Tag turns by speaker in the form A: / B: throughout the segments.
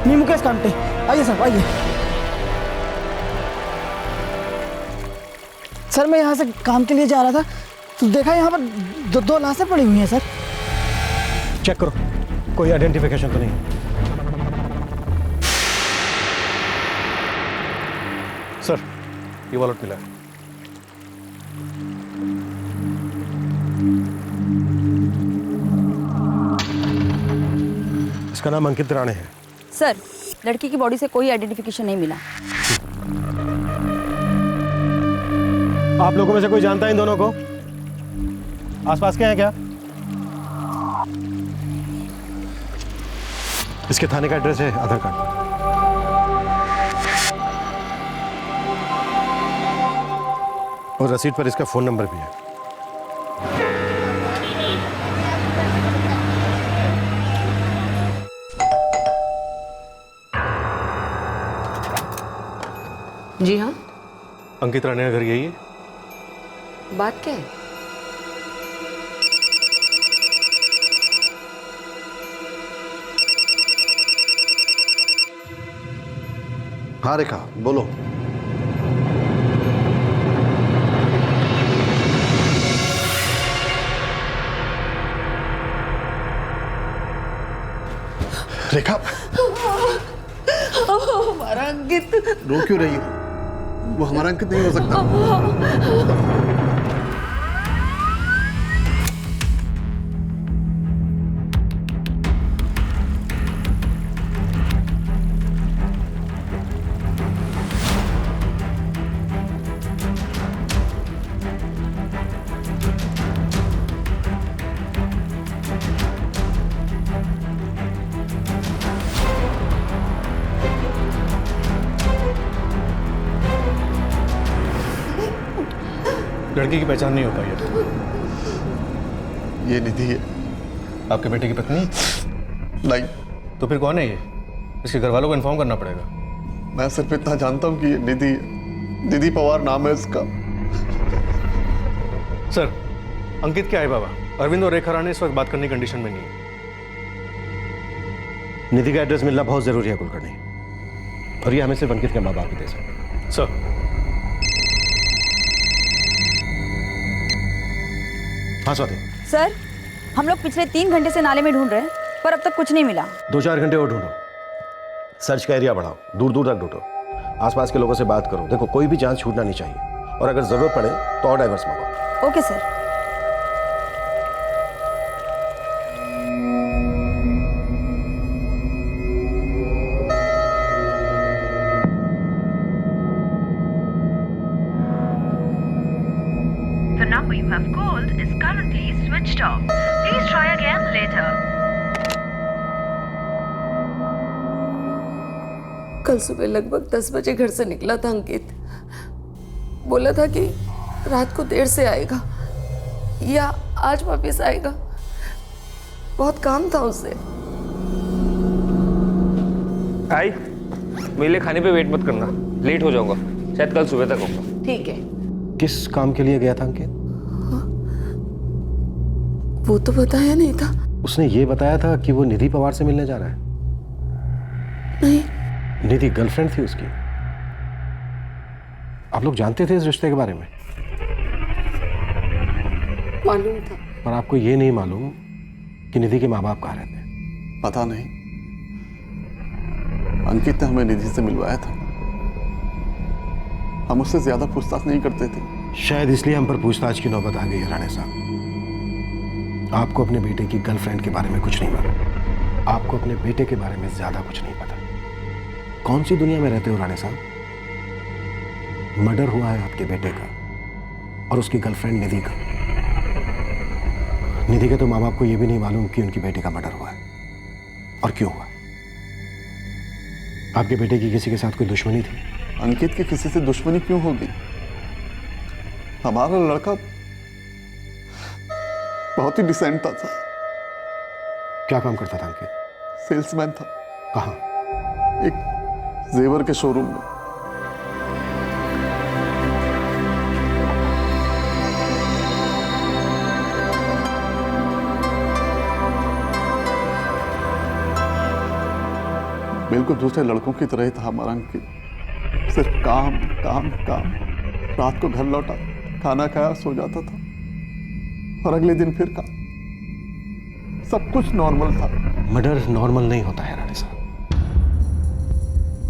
A: मी मुकेश कामटे, आइए साहब आइए। सर मैं यहाँ से काम के लिए जा रहा था तो देखा यहाँ पर दो लाशें पड़ी हुई हैं सर।
B: चेक करो, कोई आइडेंटिफिकेशन तो नहीं। सर ये वॉलेट मिला है। इसका नाम अंकित राणे है।
C: सर लड़की की बॉडी से कोई आइडेंटिफिकेशन नहीं मिला।
B: आप लोगों में से कोई जानता है इन दोनों को? आसपास के हैं क्या? इसके थाने का एड्रेस है आधार कार्ड। और रसीद पर इसका फोन नंबर भी है।
D: जी हाँ।
B: अंकित राणे का घर यही है?
D: बात क्या है?
E: हाँ रेखा बोलो। रेखा
D: हमारा अंकित।
E: रो क्यों रही हो? वो हमारा अंकित नहीं हो सकता।
B: लड़की की पहचान नहीं हो पाई है।
E: ये निधि है।
B: आपके बेटे की पत्नी?
E: नहीं,
B: तो फिर कौन है ये? इसके घर वालों को इन्फॉर्म करना पड़ेगा।
E: मैं सिर्फ इतना जानता हूँ कि ये निधि है। निधि पवार नाम है इसका।
B: सर अंकित क्या है बाबा? अरविंद और रेखा राणे इस वक्त बात करने की कंडीशन में नहीं है। निधि का एड्रेस मिलना बहुत जरूरी है कुलकर्णी, और ये हमें सिर्फ अंकित के माँ बाप ही दे सकते। सर हाँ स्वाति।
C: सर हम लोग पिछले 3 घंटे से नाले में ढूंढ रहे हैं पर अब तक कुछ नहीं मिला।
B: 2-4 घंटे और ढूंढो। सर्च का एरिया बढ़ाओ, दूर दूर तक ढूंढो, आसपास के लोगों से बात करो। देखो कोई भी चांस छूटना नहीं चाहिए, और अगर जरूरत पड़े तो और डाइवर्स मंगाओ।
C: Okay sir.
F: The number you have called is currently switched off. Please try again later.
D: कल सुबह लगभग 10 बजे घर से निकला था अंकित। बोला था कि रात को देर से आएगा या आज वापस आएगा। बहुत काम था उससे।
G: आई मेरे लिए खाने पे वेट मत करना, लेट हो जाऊंगा, शायद कल सुबह तक होगा।
D: ठीक है।
B: किस काम के लिए गया था अंकित?
D: वो तो बताया नहीं था।
B: उसने ये बताया था कि वो निधि पवार से मिलने जा रहा है।
D: नहीं।
B: निधि गर्लफ्रेंड थी उसकी। आप लोग जानते थे इस रिश्ते के बारे में?
D: मालूम था।
B: पर आपको ये नहीं मालूम कि निधि के माँ बाप कहाँ रहते हैं?
E: पता नहीं। अंकित ने हमें निधि से मिलवाया था। हम उससे ज्यादा पूछताछ नहीं करते थे।
B: शायद इसलिए हम पर पूछताछ की नौबत आ गई है राणे साहब। आपको अपने बेटे की गर्लफ्रेंड के बारे में कुछ नहीं मालूम। आपको अपने बेटे के बारे में ज्यादा कुछ नहीं पता। कौन सी दुनिया में रहते हो राणे साहब? मर्डर हुआ है आपके बेटे का और उसकी गर्लफ्रेंड निधि का। निधि के तो माँ बाप को यह भी नहीं मालूम कि उनकी बेटी का मर्डर हुआ है और क्यों हुआ। आपके बेटे की किसी के साथ कोई दुश्मनी थी?
E: अंकित की किसी से दुश्मनी क्यों होगी? हमारा लड़का बहुत ही डिसेंट था।
B: क्या काम करता था अंकित?
E: सेल्समैन था।
B: कहाँ?
E: एक जेवर के शोरूम में। बिल्कुल दूसरे लड़कों की तरह ही था हमारा अंकित। सिर्फ काम काम काम। रात को घर लौटा, खाना खाया, सो जाता था और अगले दिन फिर काम। सब कुछ नॉर्मल था।
B: मर्डर नॉर्मल नहीं होता है राणे साहब।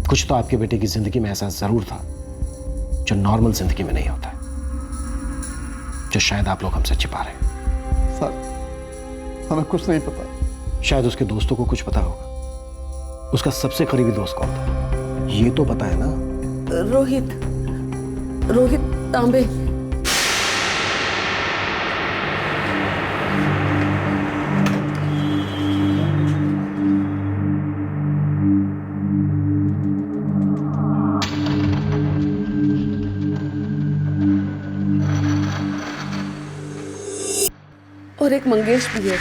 B: कुछ तो आपके बेटे की जिंदगी में ऐसा जरूर था जो नॉर्मल जिंदगी में नहीं होता है, जो शायद आप लोग हमसे छिपा रहे हैं।
E: सर हमें कुछ नहीं पता।
B: शायद उसके दोस्तों को कुछ पता होगा। उसका सबसे करीबी दोस्त कौन था ये तो पता है ना?
D: रोहित तांबे। और एक मंगेश भी है।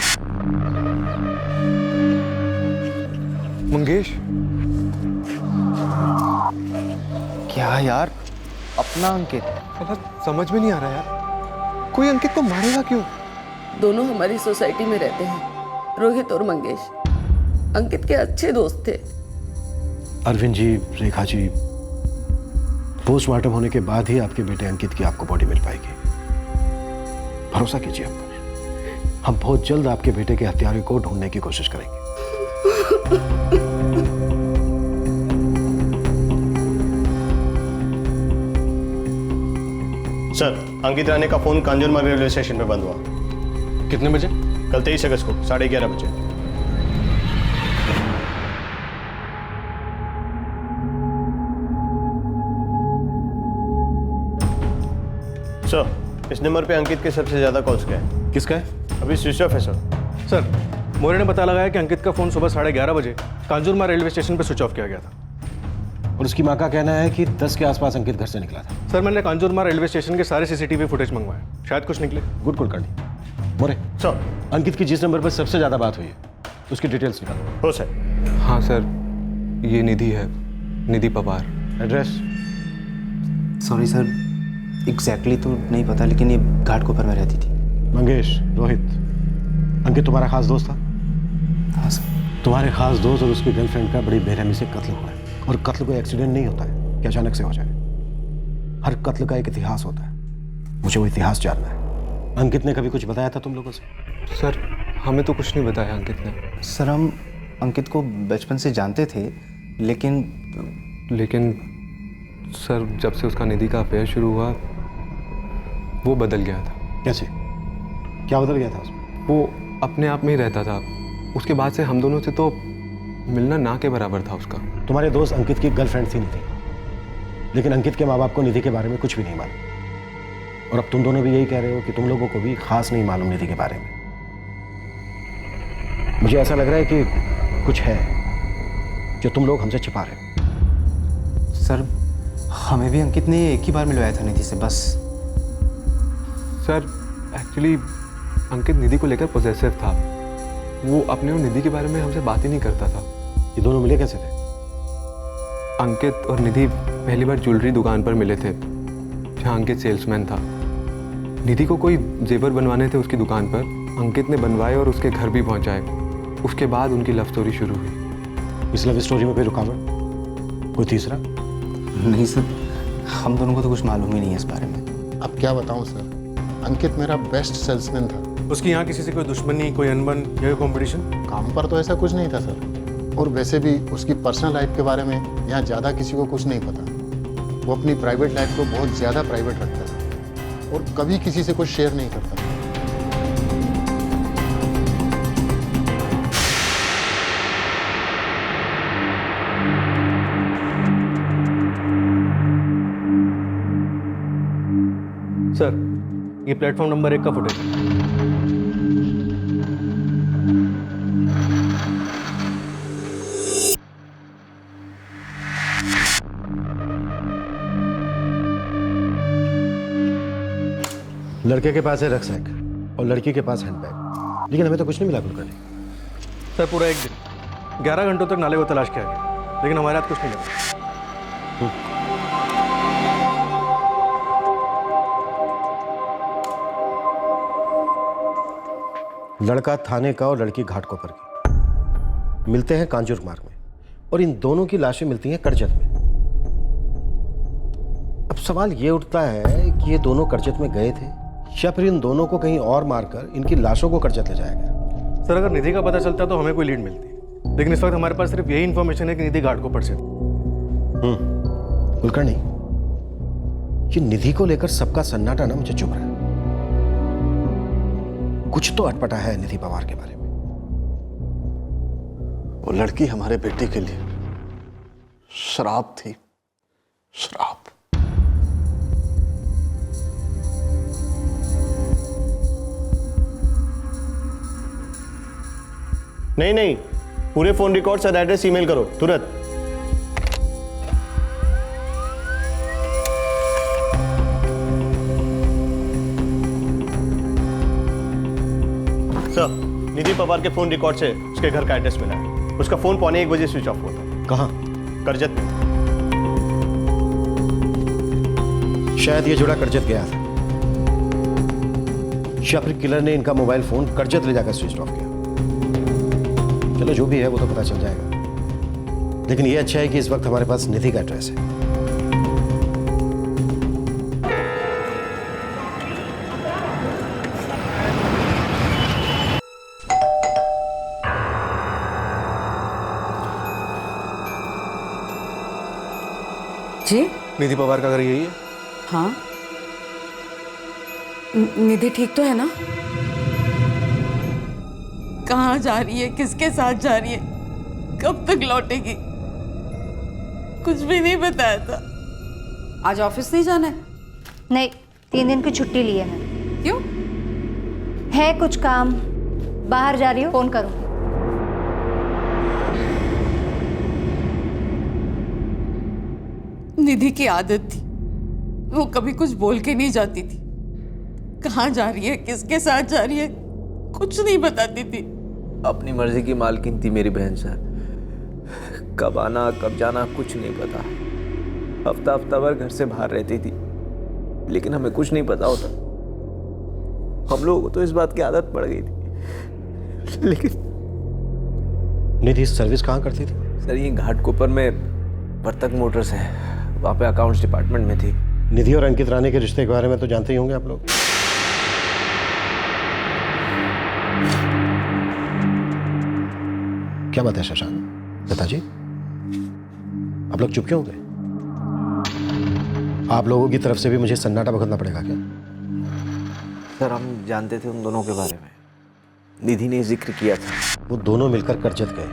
H: मंगेश? क्या यार, अपना अंकित? समझ में नहीं आ रहा यार, कोई अंकित को मारेगा क्यों?
D: दोनों हमारी सोसाइटी में रहते हैं, रोहित और मंगेश। अंकित के अच्छे दोस्त थे।
B: अरविंद जी, रेखा जी, पोस्टमार्टम होने के बाद ही आपके बेटे अंकित की आपको बॉडी मिल पाएगी। भरोसा कीजिए आप पर। हम बहुत जल्द आपके बेटे के हत्यारे को ढूंढने की कोशिश करेंगे।
I: सर, अंकित राणे का फोन कांजूरमार्ग रेलवे स्टेशन पे बंद हुआ।
H: कितने बजे?
I: कल 23 अगस्त को 11:30 बजे। सर, इस नंबर पे अंकित के सबसे ज्यादा कॉल्स गए।
H: किसका है?
I: अभी स्विच ऑफ है सर।
H: सर, मोरे ने पता लगाया कि अंकित का फोन सुबह 11:30 बजे कांजूरमार्ग रेलवे स्टेशन पे स्विच ऑफ किया गया था।
B: और उसकी मां का कहना है कि 10 के आसपास अंकित घर से निकला था।
H: सर, मैंने कांजूरमार्ग रेलवे स्टेशन के सारे सीसीटीवी फुटेज मंगवाए, शायद कुछ निकले।
B: गुड कॉल करनी। मोरे,
I: सर।
B: अंकित की जिस नंबर पर सबसे ज्यादा बात हुई है उसकी डिटेल्स निकालो।
I: हो सर।
J: हाँ सर, ये निधि है, Nidhi Pawar.
B: Address?
K: Sorry sir, exactly तो नहीं पता, लेकिन ये घाटकोपर में रहती थी।
B: मंगेश, रोहित, अंकित तुम्हारा खास दोस्त था?
K: हाँ सर।
B: तुम्हारे खास दोस्त और उसकी गर्लफ्रेंड का बड़ी बेरहमी से कत्ल हुआ है। और कत्ल कोई एक्सीडेंट नहीं होता है कि अचानक से हो जाए। हर कत्ल का एक इतिहास होता है। मुझे वो इतिहास जानना है। अंकित ने कभी कुछ बताया था तुम लोगों से?
J: सर, हमें तो कुछ नहीं बताया अंकित ने।
K: सर, हम अंकित को बचपन से जानते थे,
J: लेकिन सर, जब से उसका निधि का अफेयर शुरू हुआ वो बदल गया था।
B: कैसे? क्या बदल गया था उसमें?
J: वो अपने आप में ही रहता था। उसके बाद से हम दोनों से तो मिलना ना के बराबर था उसका।
B: तुम्हारे दोस्त अंकित की गर्लफ्रेंड थी निधि, लेकिन अंकित के माँ बाप को निधि के बारे में कुछ भी नहीं मालूम। और अब तुम दोनों भी यही कह रहे हो कि तुम लोगों को भी खास नहीं मालूम निधि के बारे में। मुझे ऐसा लग रहा है कि कुछ है जो तुम लोग हमसे छिपा रहे हो।
K: सर, हमें भी अंकित ने एक ही बार मिलवाया था निधि से, बस।
J: सर, एक्चुअली अंकित निधि को लेकर पॉसेसिव था। वो अपने और निधि के बारे में हमसे बात ही नहीं करता था।
B: ये दोनों मिले कैसे थे?
J: अंकित और निधि पहली बार ज्वेलरी दुकान पर मिले थे जहाँ अंकित सेल्समैन था। निधि को कोई जेवर बनवाने थे उसकी दुकान पर। अंकित ने बनवाए और उसके घर भी पहुँचाए। उसके बाद उनकी लव स्टोरी शुरू हुई।
B: इस लव स्टोरी में कोई रुकावट? कोई तीसरा?
K: नहीं सर, हम दोनों को तो कुछ मालूम ही नहीं है इस बारे में।
L: अब क्या बताऊं सर, अंकित मेरा बेस्ट सेल्समैन था।
H: उसकी यहाँ किसी से कोई दुश्मनी, कोई अनबन या कंपटीशन?
L: काम पर तो ऐसा कुछ नहीं था सर। और वैसे भी उसकी पर्सनल लाइफ के बारे में यहाँ ज़्यादा किसी को कुछ नहीं पता। वो अपनी प्राइवेट लाइफ को बहुत ज़्यादा प्राइवेट रखता था और कभी किसी से कुछ शेयर नहीं करता।
H: सर, ये प्लेटफॉर्म नंबर 1 का फुटेज है।
B: लड़के के पास है रक्सैक और लड़की के पास हैंडबैग, लेकिन हमें तो कुछ नहीं मिला कुलकर्णी।
H: सर, पूरा एक दिन 11 घंटों तक नाले को तलाश किया गया, लेकिन हमारे हाथ कुछ नहीं लगा।
B: लड़का थाने का और लड़की घाटकोपर की। मिलते हैं कांजूर मार्ग में और इन दोनों की लाशें मिलती हैं करजत में। अब सवाल ये उठता है कि ये दोनों करजत में गए थे या फिर इन दोनों को कहीं और मारकर इनकी लाशों को करजत ले जाया गया।
E: सर अगर निधि का पता चलता तो हमें कोई लीड मिलती, लेकिन इस वक्त हमारे पास सिर्फ यही इन्फॉर्मेशन है कि निधि घाटकोपर से।
B: कुलकर्णी, ये निधि को लेकर सबका सन्नाटा ना मुझे चुभ रहा है। कुछ तो अटपटा है निधि पवार के बारे में।
E: वो लड़की हमारे बेटे के लिए श्राप थी, श्राप।
I: नहीं, पूरे फोन रिकॉर्ड्स और एड्रेस ईमेल करो तुरंत। सर, निधि पवार के फोन रिकॉर्ड से उसके घर का एड्रेस मिला है। उसका फोन 1:15 बजे स्विच ऑफ हुआ था।
B: कहाँ?
I: करजत में।
B: शायद ये जोड़ा करजत गया था या फिर किलर ने इनका मोबाइल फोन करजत ले जाकर स्विच ऑफ किया। चलो जो भी है वो तो पता चल जाएगा, लेकिन ये अच्छा है कि इस वक्त हमारे पास निधि का एड्रेस है।
D: जी
E: निधि पवार का घर यही है?
D: हाँ। निधि ठीक तो है ना? कहाँ जा रही है, किसके साथ जा रही है, कब तक लौटेगी? कुछ भी नहीं बताया था। आज ऑफिस नहीं जाना है?
C: नहीं, 3 दिन की छुट्टी ली है मैंने।
D: क्यों?
C: है कुछ काम, बाहर जा रही हूँ, फोन करूँगी।
D: निधि की आदत थी, वो कभी कुछ बोल के नहीं जाती थी। कहाँ जा रही है, किसके साथ जा रही है, कुछ नहीं बताती थी।
G: अपनी मर्जी की मालकिन थी मेरी बहन साहब। कब आना कब जाना कुछ नहीं पता। हफ्ता हफ्ता भर घर से बाहर रहती थी, लेकिन हमें कुछ नहीं पता होता। हम लोगों को तो इस बात की आदत पड़ गई थी। लेकिन
B: निधि सर्विस कहाँ करती थी?
G: सर ये घाटकोपर में वर्तक मोटर्स है, वहाँ पे अकाउंट्स डिपार्टमेंट में थी।
B: निधि और अंकित रानी के रिश्ते के बारे में तो जानते ही होंगे आप लोग। क्या बात है शशांक, लता जी, आप लोग चुप क्यों हो गए? आप लोगों की तरफ से भी मुझे सन्नाटा बखतना पड़ेगा क्या?
G: सर हम जानते थे उन दोनों के बारे में, निधि ने जिक्र किया था।
B: वो दोनों मिलकर करजत गए,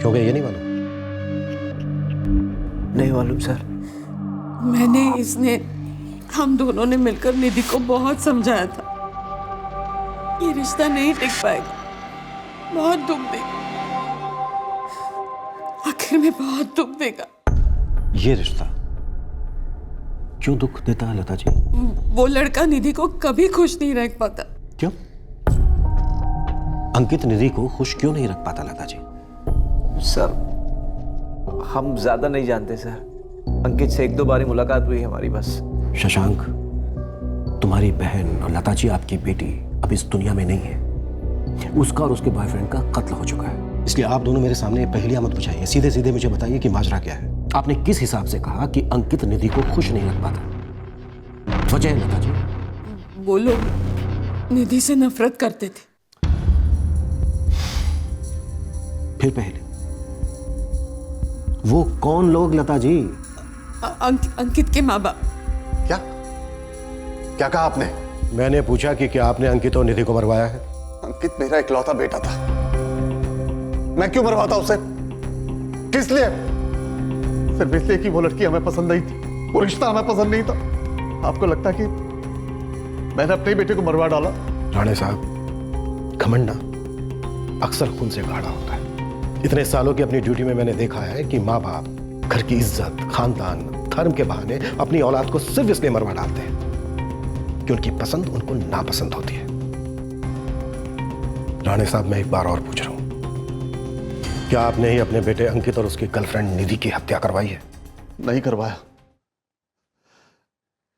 B: क्यों गए ये नहीं मालूम?
G: नहीं मालूम सर।
D: मैंने, इसने, हम दोनों ने मिलकर निधि को बहुत समझाया था, ये रिश्ता नहीं टिक पाएगा, बहुत दुख देगा, आखिर में बहुत दुख देगा।
B: ये रिश्ता क्यों दुख देता है लता जी?
D: वो लड़का निधि को कभी खुश नहीं रख पाता।
B: क्यों? अंकित निधि को खुश क्यों नहीं रख पाता लता जी?
G: सर हम ज्यादा नहीं जानते सर, अंकित से 1-2 बार मुलाकात हुई हमारी बस।
B: शशांक, तुम्हारी बहन और लता जी आपकी बेटी अब इस दुनिया में नहीं है। उसका और उसके बॉयफ्रेंड का कत्ल हो चुका है, इसलिए आप दोनों मेरे सामने पहेलियां मत बुझाइए, सीधे सीधे मुझे बताइए कि माजरा क्या है। आपने किस हिसाब से कहा कि अंकित निधि को खुश नहीं रख पाता? वजह है लता जी?
D: वो लोग निधि से नफरत करते थे।
B: फिर पहले वो कौन लोग लता जी?
D: अंकित के माँ बाप।
E: क्या क्या कहा आपने?
B: मैंने पूछा कि क्या आपने अंकित और निधि को मरवाया है?
E: अंकित मेरा इकलौता बेटा था, मैं क्यों मरवाता उसे? किस लिए? सिर्फ इसलिए कि वो लड़की हमें पसंद नहीं थी, वो रिश्ता हमें पसंद नहीं था। आपको लगता कि मैंने अपने बेटे को मरवा डाला?
B: राणे साहब, घमंड ना अक्सर खून से गाढ़ा होता है। इतने सालों की अपनी ड्यूटी में मैंने देखा है कि माँ बाप घर की इज्जत, खानदान, धर्म के बहाने अपनी औलाद को सिर्फ इसलिए मरवा डालते हैं कि उनकी पसंद उनको नापसंद होती है। राणे साहब, मैं एक बार और पूछ रहा हूं, क्या आपने ही अपने बेटे अंकित और उसकी गर्लफ्रेंड निधि की हत्या करवाई है?
E: नहीं करवाया।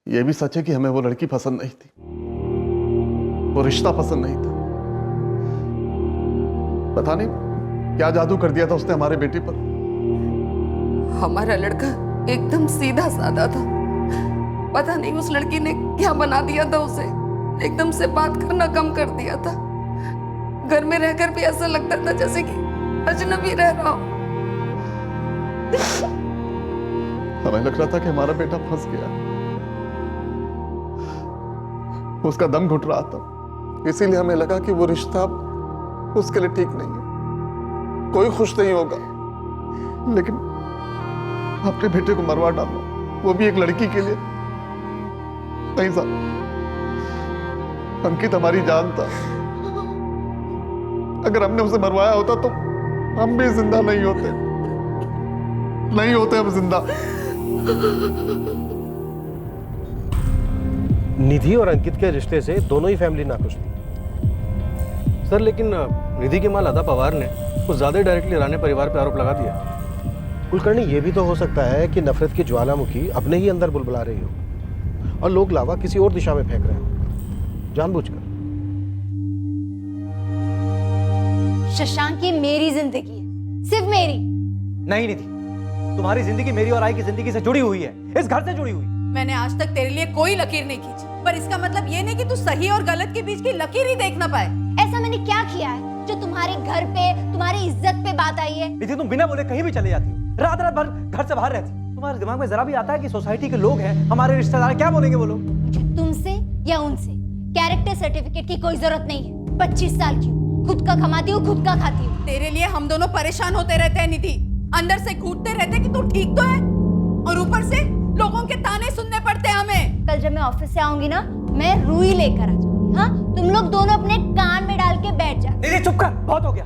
E: यह भी सच है कि हमें वो लड़की पसंद नहीं थी, वो रिश्ता पसंद नहीं था। पता नहीं क्या जादू कर दिया था उसने हमारे बेटी पर?
D: हमारा लड़का एकदम सीधा साधा था। पता नहीं उस लड़की ने क्या बना दिया था उसे, एकदम से बात करना कम कर दिया था। घर में रहकर भी ऐसा लगता था जैसे कि अजनबी रह रहा हो।
E: हमें लग रहा था कि हमारा बेटा फंस गया, उसका दम घुट रहा था। इसीलिए हमें लगा कि वो रिश्ता उसके लिए ठीक नहीं है, कोई खुश नहीं होगा। लेकिन अपने बेटे को मरवा डालना, वो भी एक लड़की के लिए, नहीं साहब। अंकित हमारी जान था, अगर हमने उसे मरवाया होता तो हम भी जिंदा नहीं होते हम जिंदा।
B: निधि और अंकित के रिश्ते से दोनों ही फैमिली नाखुश थी
I: सर, लेकिन निधि के मां लता पवार ने कुछ ज्यादा डायरेक्टली राणे परिवार पर आरोप लगा दिया।
B: कुलकर्णी, ये भी तो हो सकता है कि नफरत की ज्वालामुखी अपने ही अंदर बुलबुला रही हो और लोग लावा किसी और दिशा में फेंक रहे हो जानबूझकर।
M: शशांक, ये मेरी जिंदगी है, सिर्फ मेरी।
N: नहीं निधि, तुम्हारी जिंदगी मेरी और आई की जिंदगी से जुड़ी हुई है, इस घर से जुड़ी हुई।
O: मैंने आज तक तेरे लिए कोई लकीर नहीं खींची, पर इसका मतलब ये नहीं कि तू सही और गलत के बीच की लकीर ही देख ना पाए।
M: ऐसा मैंने क्या किया है जो तुम्हारे घर पे, तुम्हारी इज्जत पे बात आई है?
N: निधि, तुम बिना बोले कहीं भी चले जाती हो, रात रात भर घर से बाहर रहती हो। तुम्हारे दिमाग में जरा भी आता है कि सोसाइटी के लोग हैं, हमारे रिश्तेदार, क्या बोलेंगे वो लोग?
M: मुझे तुमसे या उनसे कैरेक्टर सर्टिफिकेट की कोई जरूरत नहीं है। 25 साल की हूँ, खुद का कमाती हूँ, खुद का खाती हूँ।
O: तेरे लिए हम दोनों परेशान होते रहते हैं निधि, अंदर से घूटते रहते कि तू ठीक तो है, और ऊपर से लोगों के ताने सुनने पड़ते हैं हमें।
M: कल जब मैं ऑफिस से आऊंगी ना, मैं रुई लेकर आ जाऊंगी। हाँ, तुम लोग दोनों अपने कान में डाल के बैठ जा।
N: निधि चुप कर, बहुत हो गया।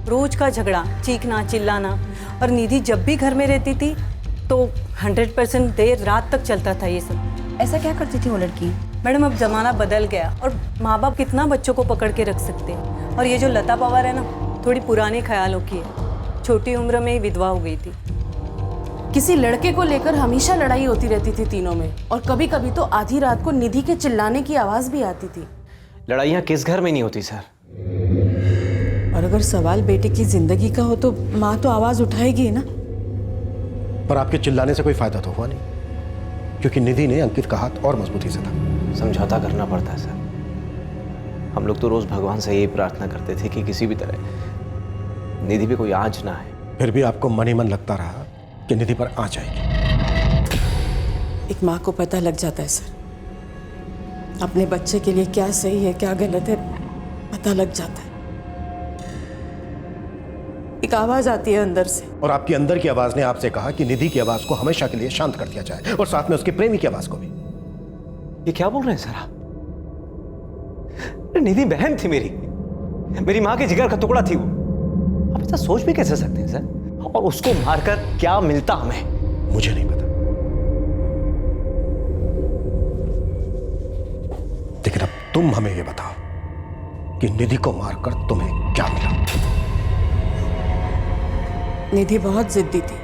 O: रोज का झगड़ा, चीखना चिल्लाना, और निधि जब भी घर में रहती थी तो 100% देर रात तक चलता था ये सब।
C: ऐसा क्या करती थी वो लड़की?
O: मैडम, अब जमाना बदल गया और माँ बाप कितना बच्चों को पकड़ के रख सकते हैं। और ये जो लता पवार है ना, थोड़ी पुराने ख्यालों की है, छोटी उम्र में ही विधवा हो गई थी।
P: किसी लड़के को लेकर हमेशा लड़ाई होती रहती थी तीनों में, और कभी कभी तो आधी रात को निधि के चिल्लाने की आवाज भी आती थी।
K: लड़ाइयाँ किस घर में नहीं होती सर?
P: और अगर सवाल बेटे की जिंदगी का हो तो माँ तो आवाज उठाएगी ना।
B: पर आपके चिल्लाने से कोई फायदा तो हुआ नहीं, क्योंकि निधि ने अंकित का हाथ और मजबूती से था।
K: समझौता करना पड़ता है सर। हम लोग तो रोज भगवान से यही प्रार्थना करते थे कि किसी भी तरह निधि पे कोई आंच ना आए।
B: फिर भी आपको मन ही मन लगता रहा कि निधि पर आंच आएगी।
P: एक माँ को पता लग जाता है सर, अपने बच्चे के लिए क्या सही है क्या गलत है पता लग जाता है। एक आवाज आती है अंदर से,
B: और आपकी अंदर की आवाज ने आपसे कहा कि निधि की आवाज को हमेशा के लिए शांत कर दिया जाए, और साथ में उसके प्रेमी की आवाज को भी।
K: ये क्या बोल रहे हैं सर आप? निधि बहन थी मेरी माँ के जिगर का टुकड़ा थी वो। आप ऐसा सोच भी कैसे सकते हैं सर? और उसको मारकर क्या मिलता हमें?
B: मुझे नहीं पता, लेकिन अब तुम हमें यह बताओ कि निधि को मारकर तुम्हें क्या मिला?
P: निधि बहुत जिद्दी थी,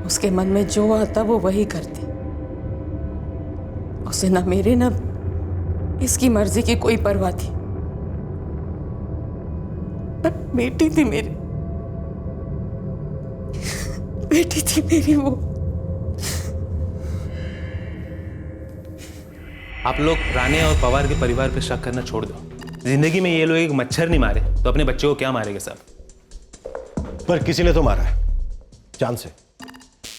P: उसके मन में जो आता वो वही करती। उसे ना मेरे ना इसकी मर्जी की कोई परवाह थी। पर बेटी थी मेरी, बेटी थी मेरी वो।
Q: आप लोग राणे और पवार के परिवार पे शक करना छोड़ दो। जिंदगी में ये लोग एक मच्छर नहीं मारे तो अपने बच्चों को क्या मारेंगे साहब?
B: पर किसी ने तो मारा है, जान से।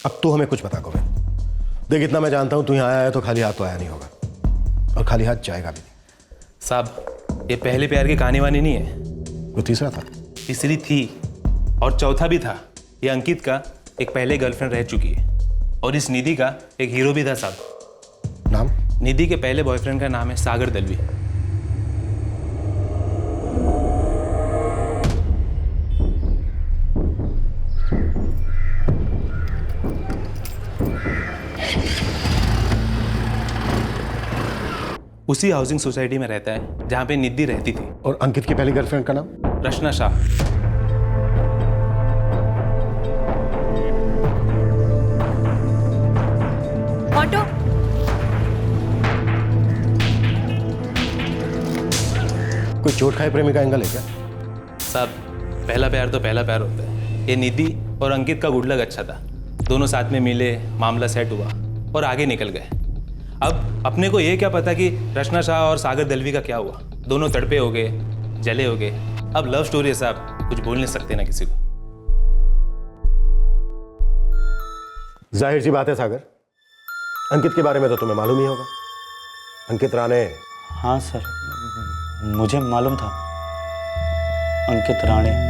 B: अब तू हमें कुछ बता गोविंद। देख, इतना मैं जानता हूं, तू यहाँ आया है तो खाली हाथ तो आया नहीं होगा, और खाली हाथ जाएगा भी नहीं।
Q: साहब, ये पहले प्यार की कहानी वानी नहीं है,
B: वो तीसरा था।
Q: तीसरी थी और चौथा भी था। ये अंकित का एक पहले गर्लफ्रेंड रह चुकी है, और इस निधि का एक हीरो भी था साहब।
B: नाम?
Q: निधि के पहले बॉयफ्रेंड का नाम है सागर दलवी। उसी हाउसिंग सोसाइटी में रहता है जहां पे निधि रहती थी।
B: और अंकित की पहली गर्लफ्रेंड का नाम?
Q: रचना शाह।
C: ऑटो।
B: कोई चोट खाए प्रेमी का एंगल है क्या?
Q: साहब, पहला प्यार तो पहला प्यार होता है। ये निधि और अंकित का गुड लक अच्छा था, दोनों साथ में मिले, मामला सेट हुआ और आगे निकल गए। अब अपने को ये क्या पता कि रचना शाह और सागर दलवी का क्या हुआ। दोनों तड़पे हो गए, जले हो गए। अब लव स्टोरी है साहब, कुछ बोल नहीं सकते ना किसी को।
B: जाहिर सी बात है सागर, अंकित के बारे में तो तुम्हें मालूम ही होगा। अंकित राणे।
R: हाँ सर, मुझे मालूम था अंकित राणे।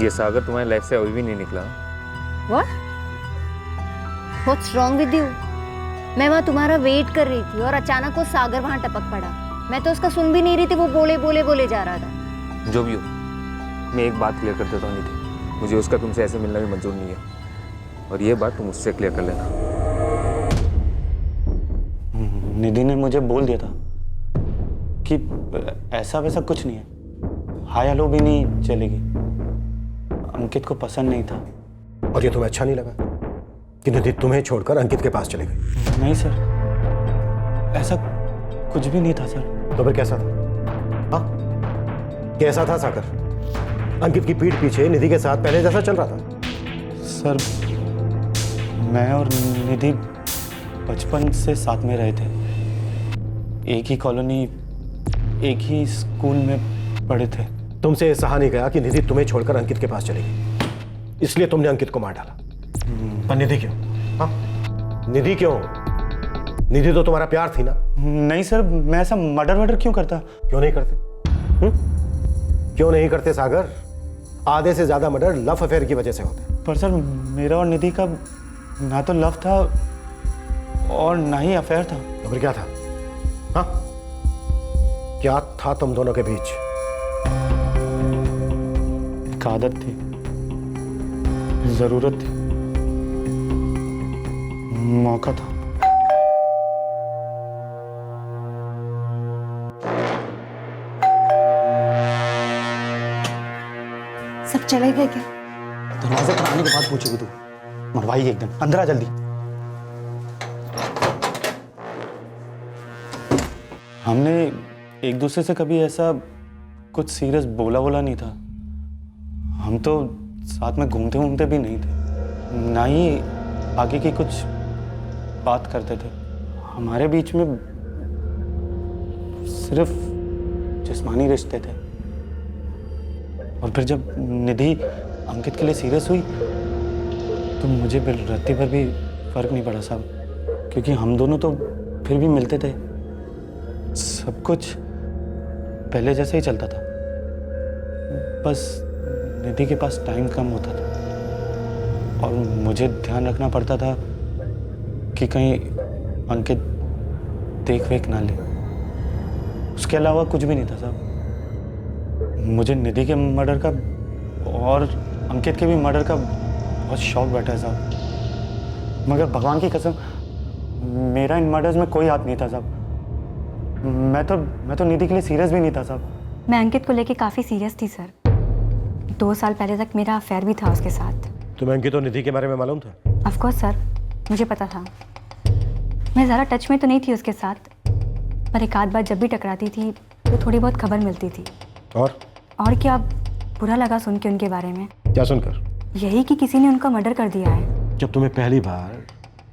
G: ये सागर तुम्हारी लाइफ से अभी भी नहीं निकला।
M: What? What's wrong with you? मैं वहाँ तुम्हारा वेट कर रही थी और अचानक वो सागर वहाँ टपक पड़ा। मैं तो उसका सुन भी नहीं रही थी, वो बोले जा रहा था।
G: जो भी हो, मैं एक बात क्लियर कर देता हूँ निधि, मुझे उसका तुमसे ऐसे मिलना भी मंजूर नहीं है, और ये बात तुम उससे क्लियर कर लेना।
R: निधि ने मुझे बोल दिया था कि ऐसा वैसा कुछ नहीं है, हाय हेलो भी नहीं चलेगी। अंकित को पसंद नहीं था।
B: और ये तुम्हें अच्छा नहीं लगा कि निधि तुम्हें छोड़कर अंकित के पास चले गई?
R: नहीं सर, ऐसा कुछ भी नहीं था सर।
B: तो फिर कैसा था? हाँ, कैसा था सागर? अंकित की पीठ पीछे निधि के साथ पहले जैसा चल रहा था?
R: सर, मैं और निधि बचपन से साथ में रहे थे, एक ही कॉलोनी, एक ही स्कूल में पढ़े थे।
B: तुमसे ये सहा नहीं गया कि निधि तुम्हें छोड़कर अंकित के पास चली गई, इसलिए तुमने अंकित को मार डाला। पर निधि क्यों? हाँ, निधि क्यों? निधि तो तुम्हारा प्यार थी ना?
R: नहीं सर, मैं ऐसा मर्डर क्यों करता?
B: क्यों नहीं करते? क्यों नहीं करते सागर? आधे से ज्यादा मर्डर लव अफेयर की वजह से होते।
R: पर सर, मेरा और निधि का ना तो लव था और ना ही अफेयर था।
B: तो फिर क्या था? हाँ, क्या था तुम दोनों के बीच?
R: एक आदत थी, जरूरत थी, मौका था।
C: सब चले गए क्या?
R: दरवाजे पर आने के बाद पूछेगी तू, मरवाई एकदम। अंदर आ जल्दी। हमने एक दूसरे से कभी ऐसा कुछ सीरियस बोला नहीं था। हम तो साथ में घूमते भी नहीं थे, ना ही आगे की कुछ बात करते थे। हमारे बीच में सिर्फ जिस्मानी रिश्ते थे। और फिर जब निधि अंकित के लिए सीरियस हुई तो मुझे रत्ती भर भी फर्क नहीं पड़ा साहब, क्योंकि हम दोनों तो फिर भी मिलते थे। सब कुछ पहले जैसे ही चलता था, बस निधि के पास टाइम कम होता था और मुझे ध्यान रखना पड़ता था कि कहीं अंकित देख वेख ना ले। उसके अलावा कुछ भी नहीं था साहब। मुझे निधि के मर्डर का और अंकित के भी मर्डर का बहुत शौक बैठा है साहब, मगर भगवान की कसम मेरा इन मर्डर्स में कोई हाथ नहीं था साहब। मैं तो निधि के लिए सीरियस भी नहीं था साहब।
S: मैं अंकित को लेके काफ़ी सीरियस थी सर। 2 साल पहले तक मेरा अफेयर भी था उसके साथ।
B: तुम्हें अंकित और निधि के बारे में मालूम था?
S: ऑफ कोर्स सर, मुझे पता था। मैं ज़्यादा टच में तो नहीं थी उसके साथ, पर एक आध बार जब भी टकराती थी तो थोड़ी बहुत खबर मिलती थी। और क्या बुरा लगा सुन के उनके बारे में।
B: क्या सुनकर?
S: यही कि किसी ने उनका मर्डर कर दिया है।
B: जब तुम्हें पहली बार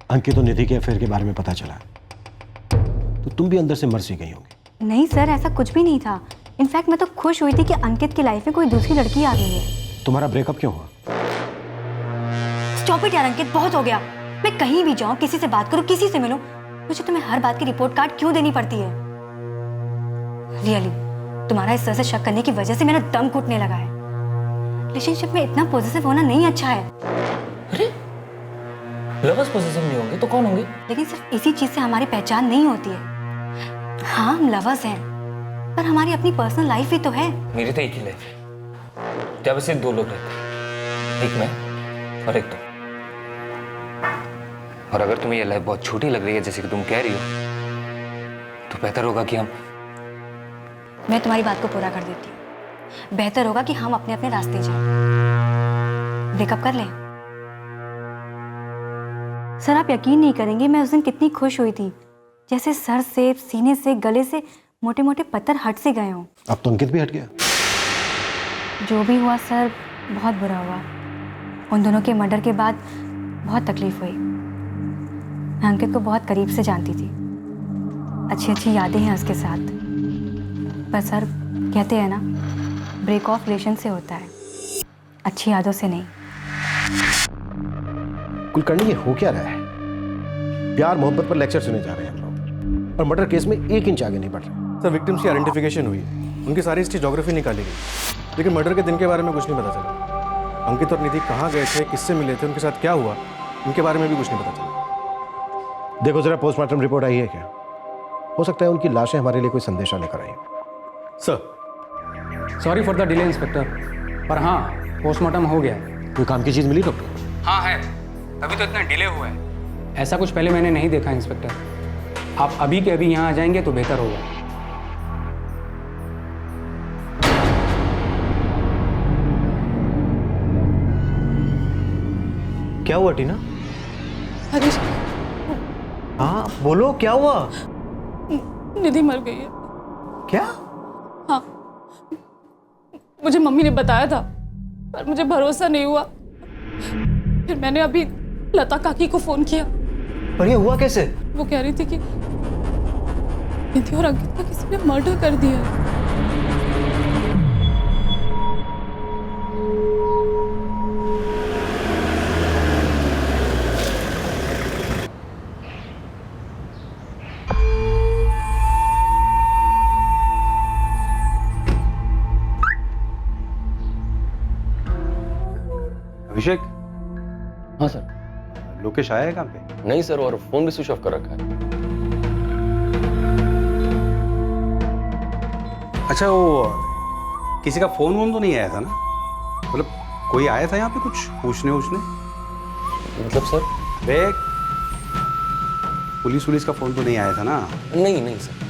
B: अंकित और निधि के अफेयर के बारे में पता चला तो तुम भी अंदर से मर सी गई होंगी।
S: नहीं सर, ऐसा कुछ भी नहीं था। इनफैक्ट मैं तो खुश हुई थी कि अंकित की लाइफ में कोई दूसरी लड़की आ गई है।
B: तुम्हारा ब्रेकअप क्यों हुआ?
S: स्टॉप इट यार अंकित, बहुत हो गया। मैं कहीं भी जाऊं, किसी से बात करूं, किसी से मिलूं, मुझे तुम्हें हर बात की रिपोर्ट कार्ड क्यों देनी पड़ती है? रियली तुम्हारा इस तरह से शक करने की वजह से मेरा दम घुटने लगा है। रिलेशनशिप में इतना पॉजिटिव होना नहीं अच्छा है।
K: अरे लवर्स पॉजिटिव नहीं होंगे तो कौन होंगे?
S: लेकिन सिर्फ इसी चीज से हमारी पहचान नहीं होती है। हाँ, हम लवर्स हैं, पर हमारी अपनी पर्सनल लाइफ भी तो है।
K: मेरी तो एक ही लाइफ है, जब सिर्फ 2 लोग रहते हैं, एक मैं और एक तुम। और अगर तुम्हें ये लाइफ बहुत छोटी लग रही है जैसे कि तुम कह रही हो, तो बेहतर होगा कि हम
S: मैं तुम्हारी बात को पूरा कर देती हूँ। बेहतर होगा कि हम अपने अपने रास्ते जाएं। ब्रेकअप कर लें। सर आप यकीन नहीं करेंगे मैं उस दिन कितनी खुश हुई थी, जैसे सर से, सीने से, गले से मोटे मोटे पत्थर हट से गए हों।
B: अब तो अंकित भी हट गया।
S: जो भी हुआ सर बहुत बुरा हुआ। उन दोनों के मर्डर के बाद बहुत तकलीफ हुई। मैं अंकित को बहुत करीब से जानती थी, अच्छी अच्छी यादें हैं उसके साथ। पर सर कहते हैं ना, ब्रेक ऑफ रिलेशन से होता है, अच्छी यादों से नहीं।
B: कुलकर्णी ये हो क्या रहा है? प्यार मोहब्बत पर लेक्चर सुने जा रहे हैं हम लोग, और मर्डर केस में 1 इंच आगे नहीं बढ़ रहे।
J: सर विक्टिम्स की आइडेंटिफिकेशन हुई, उनकी सारी हिस्ट्री ज्योग्राफी निकाली गई, लेकिन मर्डर के दिन के बारे में कुछ नहीं पता चला। अंकित और निधि कहाँ गए थे, किससे मिले थे, उनके साथ क्या हुआ, इनके बारे में भी कुछ नहीं पता चला।
B: देखो जरा पोस्टमार्टम रिपोर्ट आई है क्या? हो सकता है उनकी लाशें हमारे लिए कोई संदेशा लेकर आई।
J: Sir
T: sorry for the delay inspector, पर हाँ पोस्टमार्टम हो गया।
B: कोई काम की चीज़ मिली डॉक्टर?
T: हाँ है, अभी तो इतना डिले हुआ है। ऐसा कुछ पहले मैंने नहीं देखा इंस्पेक्टर। आप अभी के अभी यहाँ आ जाएंगे तो बेहतर होगा।
K: क्या हुआ टीना?
P: हरीश,
K: हाँ बोलो क्या हुआ?
P: निधि मर गई है।
K: क्या?
P: हाँ, मुझे मम्मी ने बताया था, पर मुझे भरोसा नहीं हुआ। फिर मैंने अभी लता काकी को फोन किया।
K: पर ये हुआ कैसे?
P: वो कह रही थी कि निधि और अंकित का किसी ने मर्डर कर दिया है।
U: अभिषेक।
V: हाँ सर।
U: लोकेश आया है काम पे?
V: नहीं सर, और फोन भी स्विच ऑफ कर रखा है।
U: अच्छा वो किसी का फोन वोन तो नहीं आया था ना? मतलब कोई आया था यहाँ पे कुछ पूछने वूछने?
V: मतलब सर?
U: पुलिस का फोन तो नहीं आया था ना?
V: नहीं नहीं सर।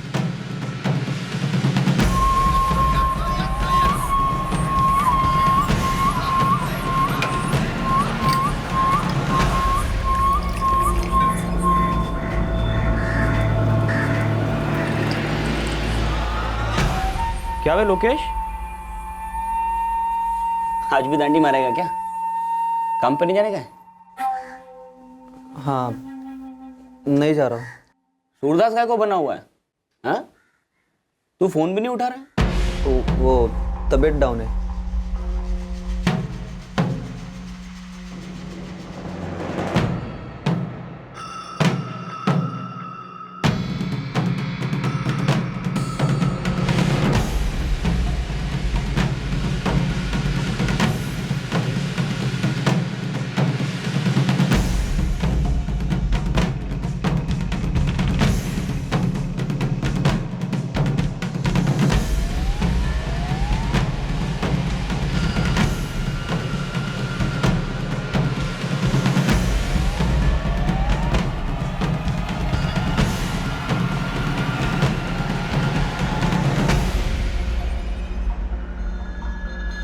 K: क्या वे लोकेश,
V: आज भी दांडी मारेगा क्या? काम पर नहीं जाने का?
K: हाँ नहीं जा रहा।
V: सूरदास काय को बना हुआ है? हाँ, तू फोन भी नहीं उठा रहा है?
K: तो वो तबीयत डाउन है।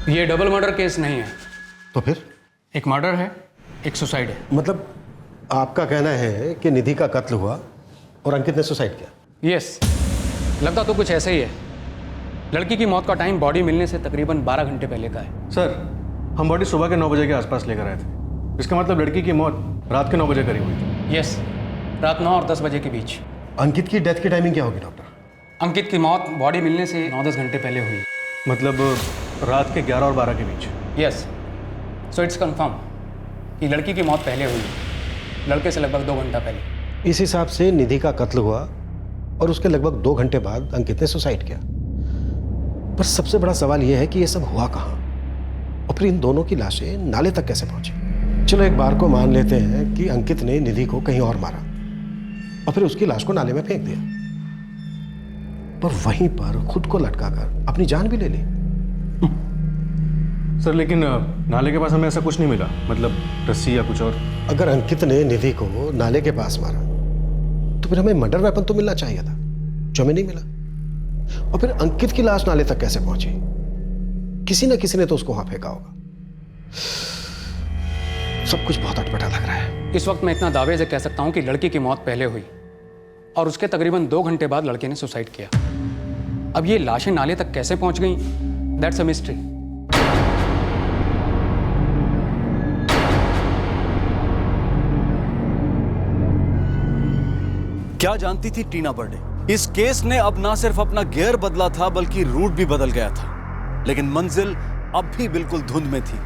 T: ये डबल मर्डर केस नहीं है।
B: तो फिर?
T: एक मर्डर है, एक सुसाइड है।
B: मतलब आपका कहना है कि निधि का कत्ल हुआ और अंकित ने सुसाइड किया?
T: यस, लगता तो कुछ ऐसा ही है। लड़की की मौत का टाइम बॉडी मिलने से तकरीबन 12 घंटे पहले का है।
J: सर हम बॉडी सुबह के 9 बजे के आसपास लेकर आए थे, इसका मतलब लड़की की मौत रात के 9 बजे करीब हुई थी।
T: यस, रात 9 और 10 बजे के बीच।
B: अंकित की डेथ की टाइमिंग क्या होगी डॉक्टर?
T: अंकित की मौत बॉडी मिलने से 9-10 घंटे पहले हुई।
J: मतलब रात के 11 और 12 के बीच?
T: यस, सो इट्स कंफर्म कि लड़की की मौत पहले हुई, लड़के से लगभग 2 घंटा पहले।
B: इस हिसाब से निधि का कत्ल हुआ और उसके लगभग 2 घंटे बाद अंकित ने सुसाइड किया। पर सबसे बड़ा सवाल यह है कि यह सब हुआ कहाँ, और फिर इन दोनों की लाशें नाले तक कैसे पहुंची? चलो एक बार को मान लेते हैं कि अंकित ने निधि को कहीं और मारा और फिर उसकी लाश को नाले में फेंक दिया, पर वहीं पर खुद को लटकाकर अपनी जान भी ले ली।
J: सर लेकिन नाले के पास हमें ऐसा कुछ नहीं मिला, मतलब रस्सी या कुछ और।
B: अगर अंकित ने निधि को नाले के पास मारा तो फिर हमें मर्डर वेपन तो मिलना चाहिए था। जो हमें नहीं मिला। और फिर अंकित की लाश नाले तक कैसे पहुंची? किसी ना किसी ने तो उसको वहां फेंका होगा। सब कुछ बहुत अटपटा लग रहा है।
T: इस वक्त मैं इतना दावे से कह सकता हूं कि लड़की की मौत पहले हुई और उसके तकरीबन 2 घंटे बाद लड़के ने सुसाइड किया। अब ये लाशें नाले तक कैसे पहुंच गई, दैट्स अ मिस्ट्री।
A: क्या जानती थी टीना बर्डे? इस केस ने अब ना सिर्फ अपना गियर बदला था बल्कि रूट भी बदल गया था। लेकिन मंजिल अब भी बिल्कुल धुंध में थी।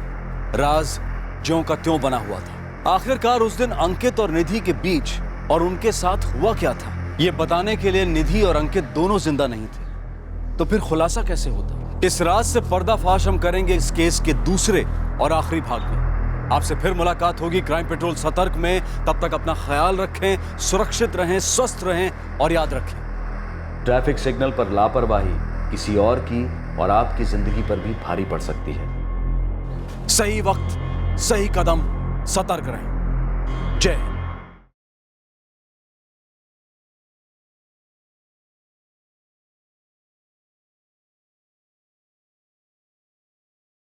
A: राज ज्यों का त्यों बना हुआ था। आखिरकार उस दिन अंकित और निधि के बीच और उनके साथ हुआ क्या था, यह बताने के लिए निधि और अंकित दोनों जिंदा नहीं थे। तो फिर खुलासा कैसे होता? इस राज से पर्दाफाश हम करेंगे इस केस के दूसरे और आखिरी भाग में। आपसे फिर मुलाकात होगी क्राइम पेट्रोल सतर्क में। तब तक अपना ख्याल रखें, सुरक्षित रहें, स्वस्थ रहें और याद रखें,
V: ट्रैफिक सिग्नल पर लापरवाही किसी और की और आपकी जिंदगी पर भी भारी पड़ सकती है।
A: सही वक्त, सही कदम, सतर्क रहें। जय हिंद।